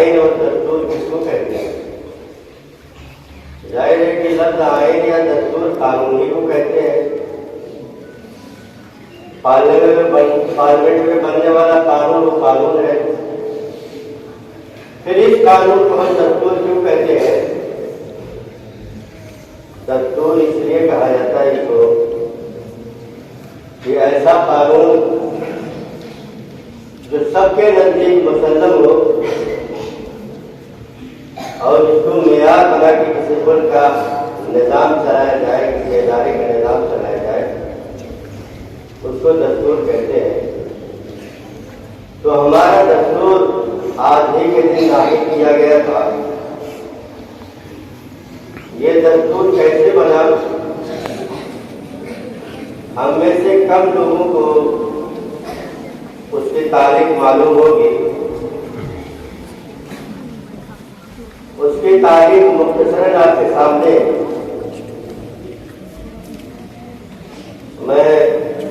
आईन और दस्तूर किसको कहते हैं? जाहिर है कि लफ्ज आईन या दस्तूर कानूनी को कहते हैं। पार्लियामेंट में बनने वाला कानून वो कानून है। फिर इस कानून को हम दस्तूर क्यों कहते हैं? दस्तूर इसलिए कहा जाता है इसको कि ऐसा कानून जो सबके नजदीक मुसल्लम हो और इसको मेयार बना के किसी मुल्क का निज़ाम चलाया जाए, किसी इदारे का निज़ाम चलाया जाए, उसको दस्तूर कहते हैं। तो हमारा दस्तूर आज ही के दिन नाफिज किया गया था। ये दस्तूर कैसे बना? हम में से कम लोगों को उसकी तारीख मालूम होगी। उसकी तारीख मुख्तसरन आपके सामने मैं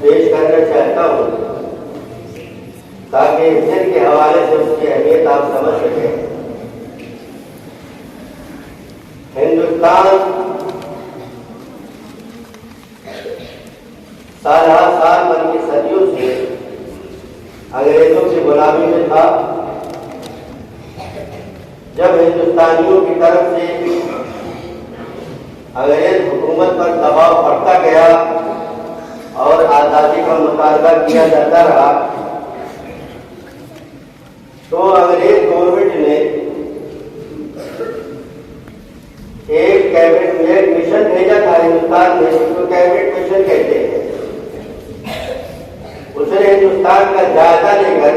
पेश करना चाहता हूँ ताकि इस दिन के हवाले से उसकी अहमियत आप समझ सकें। हिंदुस्तान साल बल्कि सदियों से अंग्रेजों की गुलामी में था। जब हिंदुस्तानियों की तरफ से अंग्रेज हुकूमत पर दबाव बढ़ता गया और आज़ादी का मुतालबा किया जाता रहा, तो अंग्रेज गवर्नमेंट ने एक कैबिनेट में एक मिशन भेजा था हिंदुस्तान में, जिसको कैबिनेट मिशन कहते हैं। उसने हिंदुस्तान का जायजा लेकर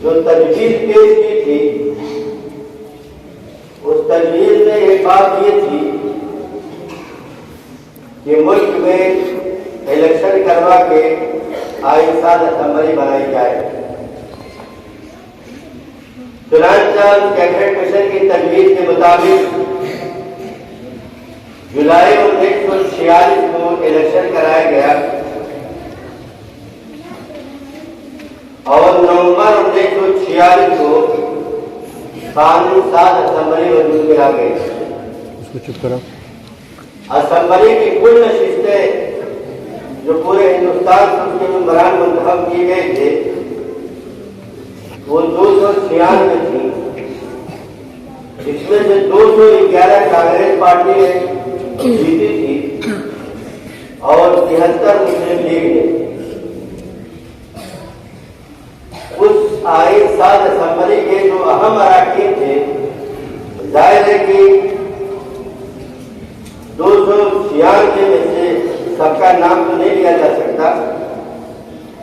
जो तजवीज पेश की थी, उस तजवीज में एक बात ये थी कि मुल्क में इलेक्शन करवा के आए साल असेंबली बनाई जाए। चुनांचे कैबिनेट मिशन की तजवीज के मुताबिक जुलाई 1946 को इलेक्शन कराया गया और नवंबर 1946 को कानून साज असेंबली वजूद में आ गई। उसको चुप करो। असेंबली की कुल नशिस्तें जो पूरे हिंदुस्तान से उसके मेंबरान मुंतखब किए गए थे, वो 296 थी। इसमें से 211 कांग्रेस पार्टी ने जीती थी और 73 मुस्लिम लीग ने। उस आईन साज असेंबली के जो अहम अरकान थे, जाहिर है कि 296 में से सबका नाम तो नहीं लिया जा सकता,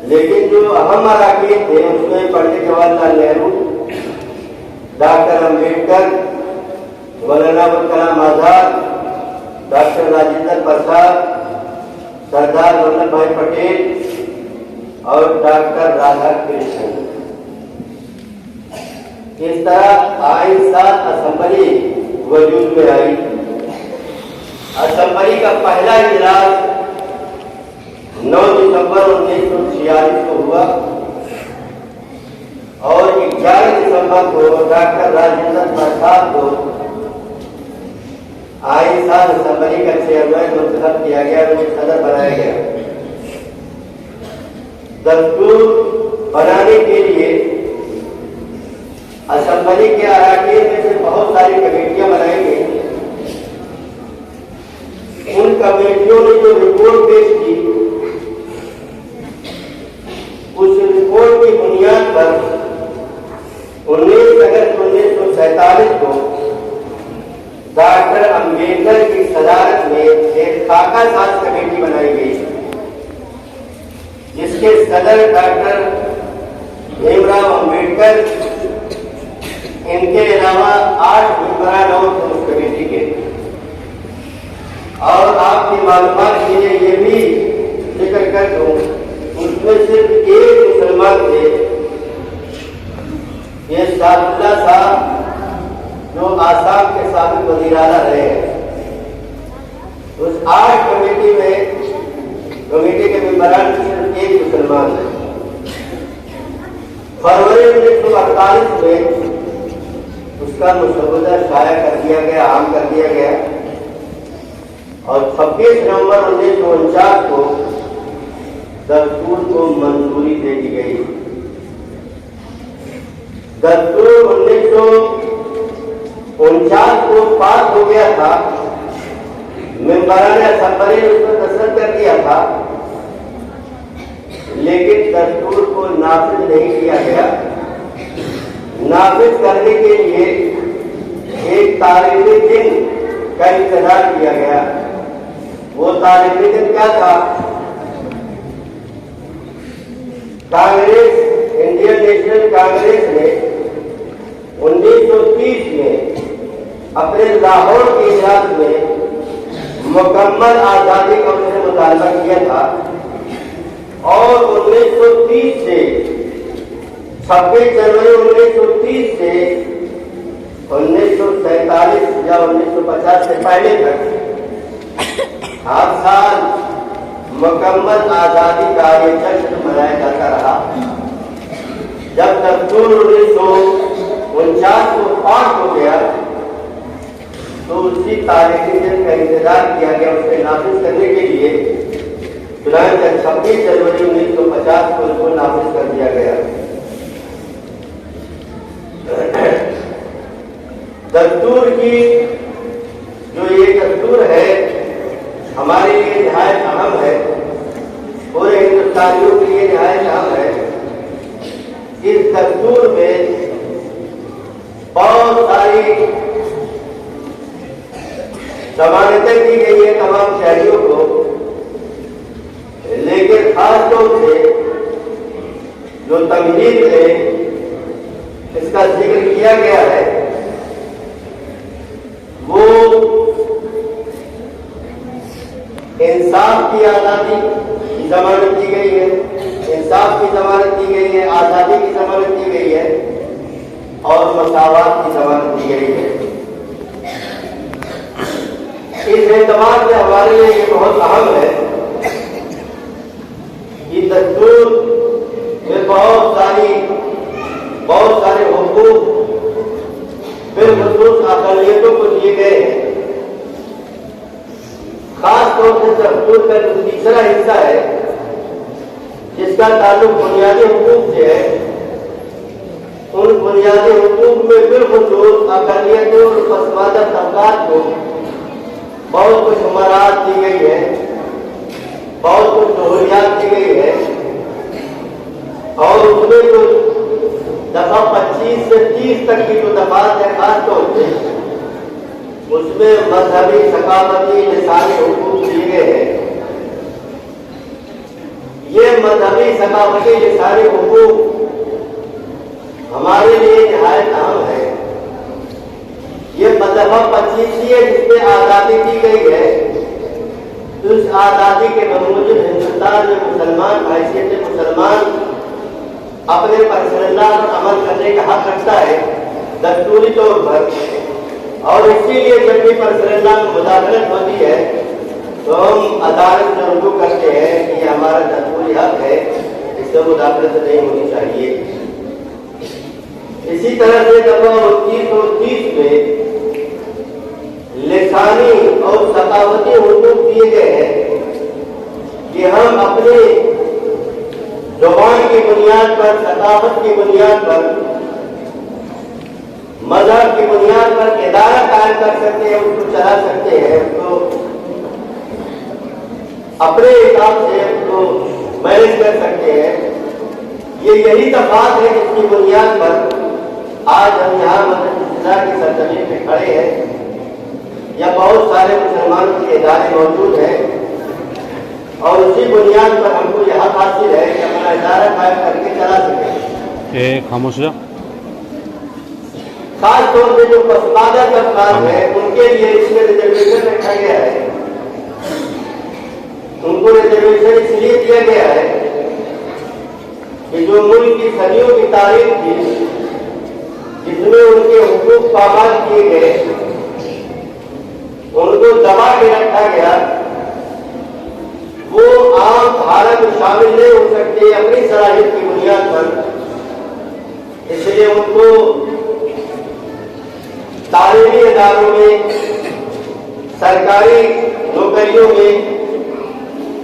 लेकिन जो अहम अरकान थे उसमें पंडित जवाहरलाल नेहरू, डॉक्टर अम्बेडकर, मौलाना अबुल कलाम आजाद, डॉक्टर राजेंद्र प्रसाद, सरदार वल्लभ भाई पटेल और डॉक्टर राधाकृष्णन। इस तरह आईन साज असेंबली वजूद में आई। असेंबली का पहला इजलास 9 दिसंबर 1946 को हुआ और 11 दिसंबर को डॉक्टर राजेंद्र प्रसाद को आईन साज असेंबली का चेयरमैन मुंतखब किया गया, उन्हें सदर बनाया गया। दस्तूर बनाने के लिए असेंबली के अरकान में से बहुत सारी कमेटियां बनाई गई। उन कमेटियों ने जो रिपोर्ट पेश की, उस रिपोर्ट की बुनियाद पर 19 अगस्त 1947 को डॉक्टर अम्बेडकर की सदारत में एक खाका साज कमेटी बनाई गई, जिसके सदर डॉक्टर भीमराव अम्बेडकर, इनके अलावा 8 मेंबरान और उस कमेटी के। और आपकी मालूमात के लिए ये भी जिक्र कर दूं, उसमें सिर्फ एक मुसलमान थे, ये सादुल्ला साहब, जो आसाम के साबिक वज़ीर आला रहे हैं। उस 8 कमेटी में कमेटी के मेंबरान सिर्फ एक मुसलमान है। फरवरी 1948 में उसका मसौदा शाया कर दिया गया, आम कर दिया गया और 26 नवंबर 1949 को दस्तूर को मंजूरी दे दी गई। दस्तूर 1949 को पास हो गया था, मेंबरान असम्बली ने उस पर दस्तखत कर दिया था, लेकिन दस्तूर को नाफिज नहीं किया गया। नाफिज करने के लिए एक तारीखी दिन का इंतजार किया गया। वो तारीखी दिन क्या था? कांग्रेस, इंडियन नेशनल कांग्रेस ने 1930 में अपने लाहौर के इजलास में मुकम्मल आजादी का उन्होंने मुतालबा किया था और 1930 से 26 जनवरी 1930 से 1947 या 1950 से पहले तक हर साल मुकम्मल आजादी का ये जश्न मनाया जाता रहा। जब दस्तूर 1949 को पास हो गया तो उसी तारीखी दिन का इंतजार किया गया उसके नाफिज करने के लिए। चुनांचे 26 जनवरी 1950 को उसको नाफिज कर दिया गया। दस्तूर की जो ये दस्तूर है हमारे लिए निहायत अहम है, पूरे हिंदुस्तानियों के लिए निहायत अहम है। इस दस्तूर में बहुत सारी जमानतें दी गई है तमाम शहरियों को, लेकिन खास तौर से जो तमहीद में इसका जिक्र किया गया है वो इंसाफ की आज़ादी की जमानत दी गई है, इंसाफ की जमानत दी गई है, आज़ादी की जमानत दी गई है और मसावात की जमानत दी गई है। इस एतबार से हमारे लिए ये बहुत अहम है कि दस्तूर में बहुत सारे हुकूक बिलखुसूस अक़लियतों को दिए गए हैं। खास तौर से दस्तूर का जो तीसरा हिस्सा है जिसका ताल्लुक बुनियादी हुकूक से है, उन बुनियादी हुकूक में बिलखुसूस अक़लियतों और पसमानदा तबक़ात को बहुत कुछ मराहत दी गई है, बहुत कुछ सहूलियात दी गई है और उसमें जो दफा 25 से 30 तक की जो दफात है खास तौर से उसमें मजहबी, सकाफती, लिसानी हुकूक दिए गए हैं। ये मजहबी, सकाफती, लिसानी हुकूक हमारे लिए निहायत अहम है। ये दफा 25 है जिसमें आज़ादी दी गई है, तो उस आज़ादी के बमूजिब हिंदुस्तान में मुसलमान हैसियत मुसलमान अपने परसनल्लाह पर अमल करने का हक रखता है दस्तूरी तौर पर, और इसीलिए जब भी परसनल्लाह में मुदाखलत होती है तो हम अदालत में रुजू करते हैं कि हमारा दस्तूरी हक है, इससे मुदाखलत नहीं होनी चाहिए। इसी तरह से दफा 2930 में लिसानी और सकाफती हुकूक दिए गए हैं कि हम अपने ज़ुबान की बुनियाद पर, सकाफत की बुनियाद पर, मजहब की बुनियाद पर इदारा कायम कर सकते हैं, उसको चला सकते हैं, उसको अपने हिसाब से उसको मैनेज कर सकते हैं। ये यही तफात है जिसकी बुनियाद पर आज हम यहाँ मदरसा की सरजमीन पे खड़े हैं या बहुत सारे मुसलमानों के इदारे मौजूद हैं और उसी बुनियाद पर हमको यह हक हासिल है कि अपना इदारा कायम करके चला सकें। खामोश जा। खास तौर से जो पसमानदा तबक़ात है उनके लिए इसमें रिजर्वेशन रखा गया है। उनको रिजर्वेशन इसलिए दिया गया है कि जो मुल्क की सदियों की तारीख थी जिसमें उनके हुकूक पामाल किए गए, उनको दबा के रखा गया, वो आम धारा में शामिल नहीं हो सकते अपनी सलाहियत की बुनियाद पर, इसलिए निजी इदारों में, सरकारी नौकरियों में,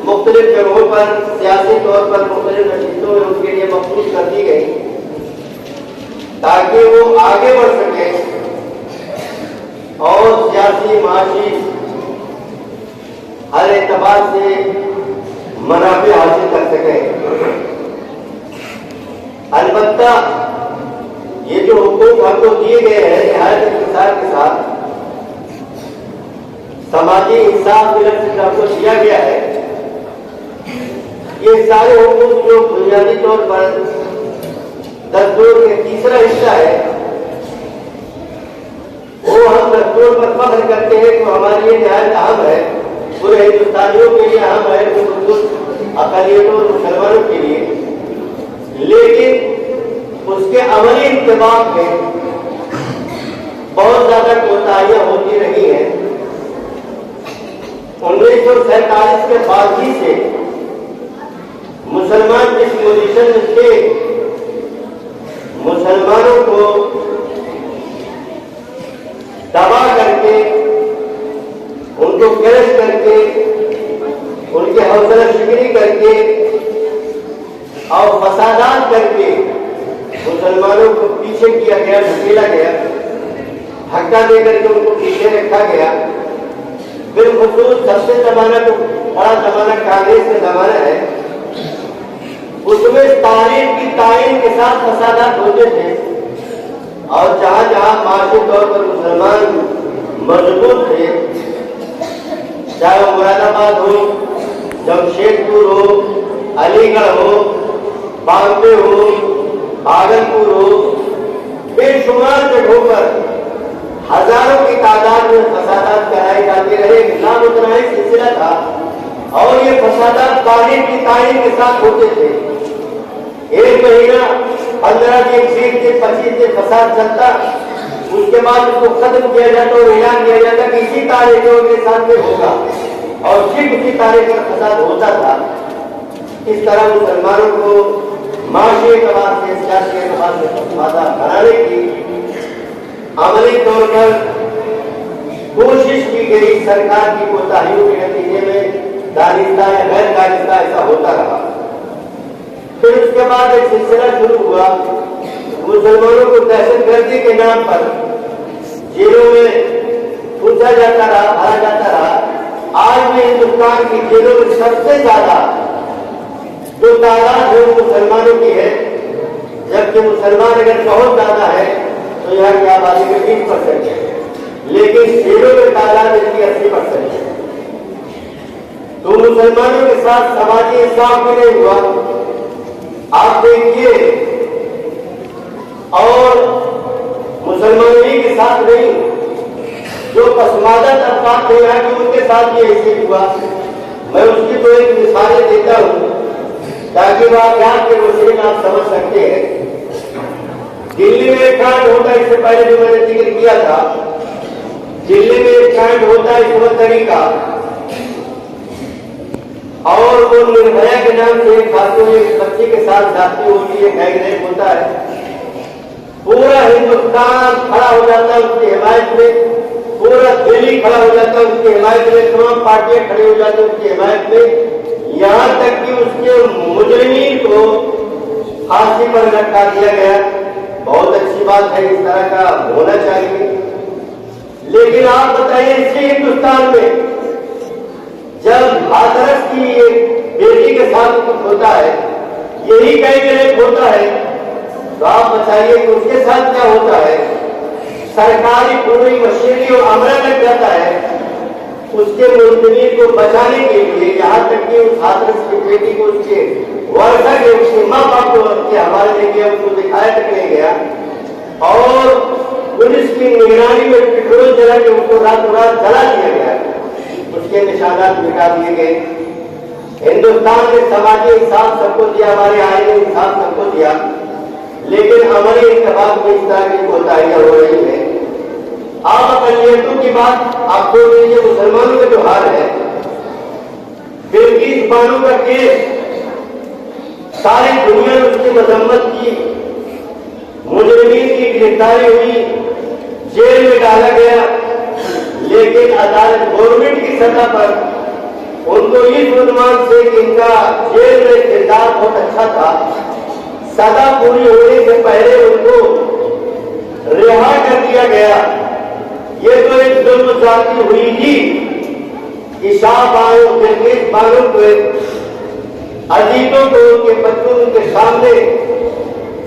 मुख्तलिफ जगहों पर सियासी तौर पर मुख्तलिफ नतीजों में उनके लिए मखसूस कर दी गई ताकि वो आगे बढ़ सके और सियासी माशी हर एतबार से मुनाफे हासिल कर सके। अलबत्ता ये जो हुकूक हमको दिए गए हैं निहायत इंसाफ के साथ समाजी इंसाफ की लक्ष्य हमको दिया गया है, ये सारे हुकूक जो बुनियादी तौर पर दस्तूर के तीसरा हिस्सा है वो हम दस्तूर पर फख्र करते हैं तो हमारे लिए निहायत अहम है, पूरे हिंदुस्तानियों के लिए अहम है, अक़लियतों और मुसलमानों के लिए। लेकिन उसके अमली इंतबाह में बहुत ज्यादा कोताहियां होती रही हैं। 1947 के बाद ही से मुसलमान जिस पोजीशन में थे, मुसलमानों को दबा करके, उनको क्रश करके, उनकी हौसला शिकनी करके और फसादात करके मुसलमानों को पीछे किया गया, ढकेला गया, धक्का देकर के उनको पीछे रखा गया। बिलखुसूस सबसे जमाना तो बड़ा जमाना कांग्रेस का जमाना है, उसमें तारीख की तायीन के साथ फसादात होते थे और जहां जहां माशी तौर पर मुसलमान मजबूत थे, चाहे वो मुरादाबाद हो, जमशेदपुर हो, अलीगढ़ हो, बॉम्बे हो, भागलपुर हो, बेशुमार जगहों पर हजारों की तादाद में फसादात कराए जाते रहे। नामुतनाही सिलसिला था और ये फसादात तारीख की तारीख के साथ होते थे। एक महीना 15 दिन, 20 दिन, 25 दिन फसाद चलता, उसके बाद उसको खत्म किया जाता और ऐलान किया जाता कि इसी तारीख के साथ में होगा और सिर्फ उसी तारीख पर फसाद होता था। इस तरह मुसलमानों को माशी एतबार से, सियासी एतबार से वादा बनाने की अमली तौर पर कोशिश की गई। सरकार की कोताहियों के नतीजे में दानिस्ता या गैर दानिस्ता ऐसा होता रहा। फिर उसके बाद एक सिलसिला शुरू हुआ, मुसलमानों को दहशतगर्दी के नाम पर जेलों में पूछा जाता रहा, भरा जाता रहा। आज भी हिंदुस्तान की जेलों में सबसे ज्यादा जो तादाद है मुसलमानों की है, जबकि मुसलमान अगर बहुत ज्यादा है तो यहाँ की आबादी में 20% है, लेकिन जेलों में तादाद इसकी 80% है। तो मुसलमानों के साथ समाजी इंसाफ भी नहीं हुआ। आप देखिए, और मुसलमानों ही के साथ नहीं, जो पसमानदा तबकात थे यहाँ की उनके साथ भी ऐसे हुआ। मैं उसकी तो एक मिसालें देता हूँ ताकि वाक़यात के वसीले आप समझ सकते हैं। दिल्ली में एक कांड होता है, इससे पहले जो मैंने जिक्र किया था, दिल्ली में एक कांड होता है इस्मतरी का, और वो निर्भया के नाम से एक खातून एक बच्ची के साथ जाती होती है, गैंग रेप होता है। पूरा हिंदुस्तान खड़ा हो जाता है उसकी हिमायत में, पूरा दिल्ली खड़ा हो जाता है उसकी हिमायत में, तमाम पार्टियां खड़ी हो जाती है उसकी हिमायत में, यहाँ तक कि उसके मुजरिमीन को फांसी पर लटका दिया गया। बहुत अच्छी बात है, इस तरह का होना चाहिए। लेकिन आप बताइए, इसी हिंदुस्तान में जब हाथरस की एक बेटी के साथ कुछ होता है, यही गैंग रेप होता है, तो आप बताइए कि उसके साथ क्या होता है। सरकारी पूरी मशीनरी और अमला लग जाता है उसके मुल्ज़िमीन को बचाने के लिए, यहाँ तक कि उस हाथरस की बेटी को उसके वर्षा के, उसके माँ बाप को के हवाले ले गया, उसको दिखाया तक नहीं गया, और पुलिस की निगरानी में पेट्रोल जला के उसको रातों रात जला दिया गया, उसके निशानात मिटा दिए गए। हिंदुस्तान में समाजी इंसाफ सबको दिया, हमारे आईन ने इंसाफ सबको दिया, लेकिन हमारे इंतबाह में इस तरह की कोताहियां हो रही है। आप अक़लियतों की बात आपको लीजिए, मुसलमानों का जो हाल है, बिल्किस बानो का केस सारी दुनिया में उसकी मजम्मत की, मुजरिमीन की गिरफ्तारी हुई, जेल में डाला गया, लेकिन अदालत गवर्नमेंट की सतह पर उनको इस अनुमान से कि इनका जेल में किरदार बहुत अच्छा था, सजा पूरी होने से पहले उनको रिहा कर दिया गया। ये तो एक जुल्म जाती हुई थी कि शाह बानो, बिल्किस बानो को, अजीतों को, उनके बच्चों के सामने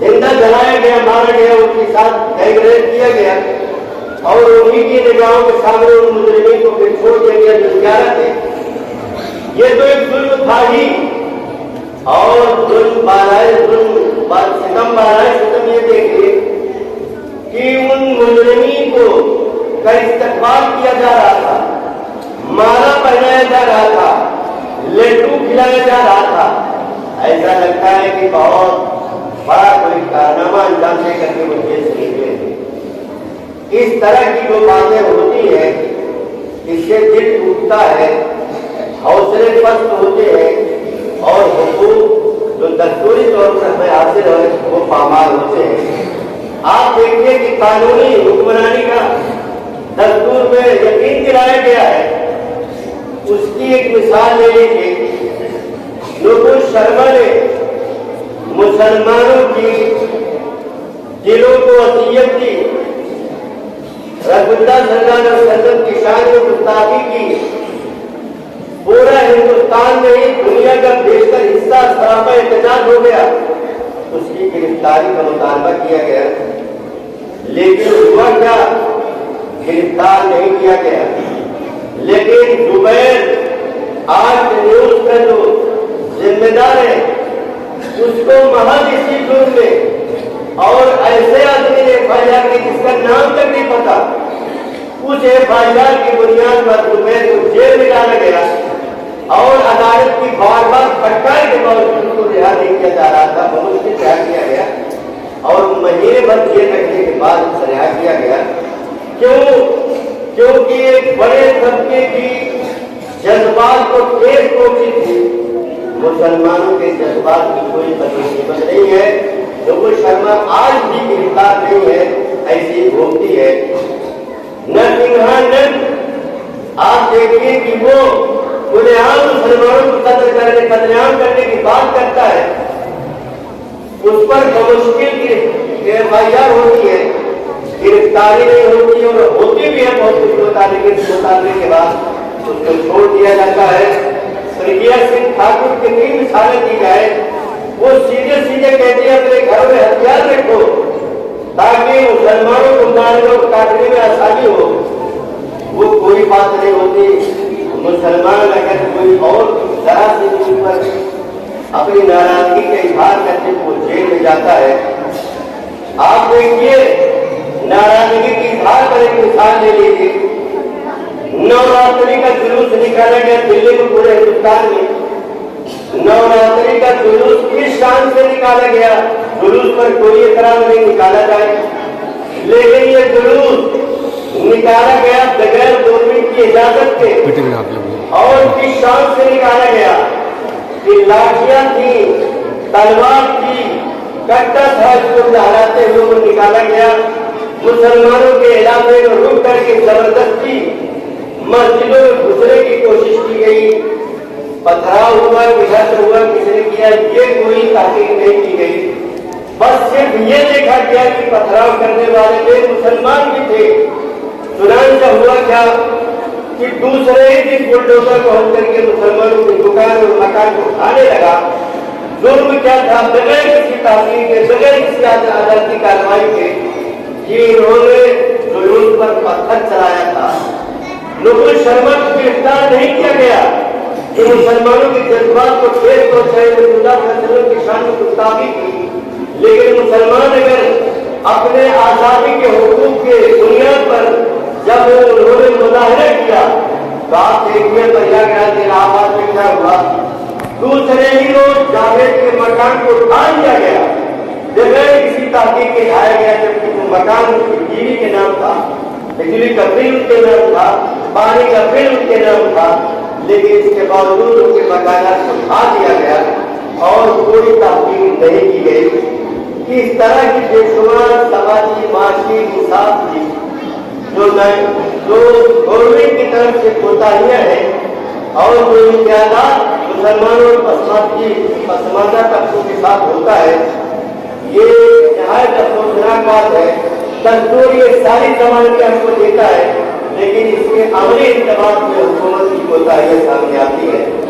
जिंदा जलाया गया, मारा गया, उनके साथ गैंग रेप किया गया और उन्हीं की निगाहों के सामने उन मुजरिमीन को फिर छोड़ दिया गया जो 11 थे। ये तो एक जुल्म था ही, और जुल्म बालाए जुल्म सितम बालाए सितम ये देखिए कि उन मुजरिमीन को का इस्तकबाल किया जा रहा था, माला पहनाया जा रहा था, लड्डू खिलाया जा रहा था। ऐसा लगता है कि बहुत बड़ा कोई कारनामा अंजाम दे करके वो जेल से निकले थे। इस तरह की जो बातें होती है इससे दिल टूटता है, हौसले पस्त होते हैं और हुकूक जो दस्तूरी तौर पर हमें हासिल है वो पामाल होते हैं। आप देखिए कि कानूनी हुक्मरानी का दस्तूर में यकीन दिलाया गया है, उसकी एक मिसाल ले लीजिए। नुपुर शर्मा ने मुसलमानों की दिलों को वसीयत दी, रसूलुल्लाह सल्लल्लाहु अलैहि वसल्लम की शान में गुस्ताखी की, पूरा हिंदुस्तान में ही दुनिया का बेशतर हिस्सा सरापा एहतजाज हो गया, उसकी गिरफ्तारी का मुतालबा किया गया, लेकिन हुआ क्या, गिरफ्तार नहीं किया गया। लेकिन जुबैर आज न्यूज का जो जिम्मेदार है उसको महज इसी जुर्म में और ऐसे आदमी ने FIR की जिसका नाम तक नहीं पता, उस FIR की बुनियाद पर जुबैर को जेल में डाला गया और अदालत की बार बार फटकार के बावजूद उसको रिहा नहीं किया जा रहा था, बहुत से रिहा किया गया और महीने भर जेल रखने के बाद उसे रिहा किया गया। क्यों? क्योंकि एक बड़े तबके की जज्बात को ठेस पहुंची थी। मुसलमानों के जज्बात की कोई कीमत नहीं है। नुपुर शर्मा आज भी गिरफ्तार नहीं है, ऐसी घूमती है। नरसिंहानंद आप देखिए कि वो खुलेआम मुसलमानों को कत्लेआम करने की बात करता है, उस पर मुश्किल की FIR होती है, गिरफ्तारी नहीं होती है और होती भी है बहुत कुछ मुताबिक के बाद उसको छोड़ दिया जाता है। स्वर्गीय सिंह ठाकुर की 3 मिसालें दी जाए, वो सीधे सीधे कहते हैं अपने घर में हथियार रखो ताकि मुसलमानों को मारने और काटने में आसानी हो। वो कोई बात नहीं होती। मुसलमान अगर कोई और जरा से पर अपनी नाराजगी का इजहार करके वो जेल में जाता है। आप देखिए नाराजगी की इजहार पर एक मिसाल ले लीजिए। नवरात्रि का जुलूस निकाला गया दिल्ली में, पूरे हिंदुस्तान में नवरात्रि का जुलूस किस शान से निकाला गया, जुलूस पर कोई एतराज नहीं निकाला जाए, लेकिन ये जुलूस निकाला गया बगैर गवर्नमेंट की इजाजत के और किस शान से निकाला गया कि लाठियां थी, तलवार थी, कट्टा था, इसको लहराते हुए वो निकाला गया। मुसलमानों के इलाके में रुक करके जबरदस्ती मस्जिदों में घुसने की कोशिश की गई, पथराव हुआ, विघट हुआ, किसने किया ये कोई तहकीक नहीं की गई। बस सिर्फ ये देखा गया कि पथराव करने वाले थे मुसलमान भी थे। चुनांचा हुआ क्या कि दूसरे ही दिन बुलडोजर को हम करके मुसलमानों की दुकान और मकान को उठाने लगा। जुर्म क्या था, बगैर किसी तहसील के, बगैर किसी अदालत की कार्रवाई के कि इन्होंने जुलूस पर पत्थर चलाया था। नुपुर शर्मा को गिरफ्तार नहीं किया गया कि मुसलमानों के जज्बात को ठेस पहुंचाए, की शान में गुस्ताखी की, लेकिन मुसलमान अगर अपने आजादी के हुकूक के बुनियाद पर जब उन्होंने मुजाहिरा किया तो आप देखिए प्रयागराज इलाहाबाद में क्या हुआ। दूसरे ही रोज जावेद के मकान को उठा लिया गया, बगैर किसी तहकीक के ढाया गया, जबकि वो मकान उसकी बीवी के नाम था, बिजली का बिल उनके नाम था, पानी का बिल उनके नाम था, लेकिन इसके बावजूद उनके मकानात को उठा दिया गया और कोई तहकीक नहीं की गई। इस तरह की बेशुमार समाजी माशी इंसाफ थी में जो गवर्नमेंट की तरफ से कोताहियां हैं और जो इम्तियाजात मुसलमानों और पसमानदा तबकों के साथ होता है, ये नहायत अफसोसनाक बात है। दस्तूर ये सारी जमानतें हमको देता है, लेकिन इसके अमली इंतबाह में हुकूमत की कोताहियां सामने आती है।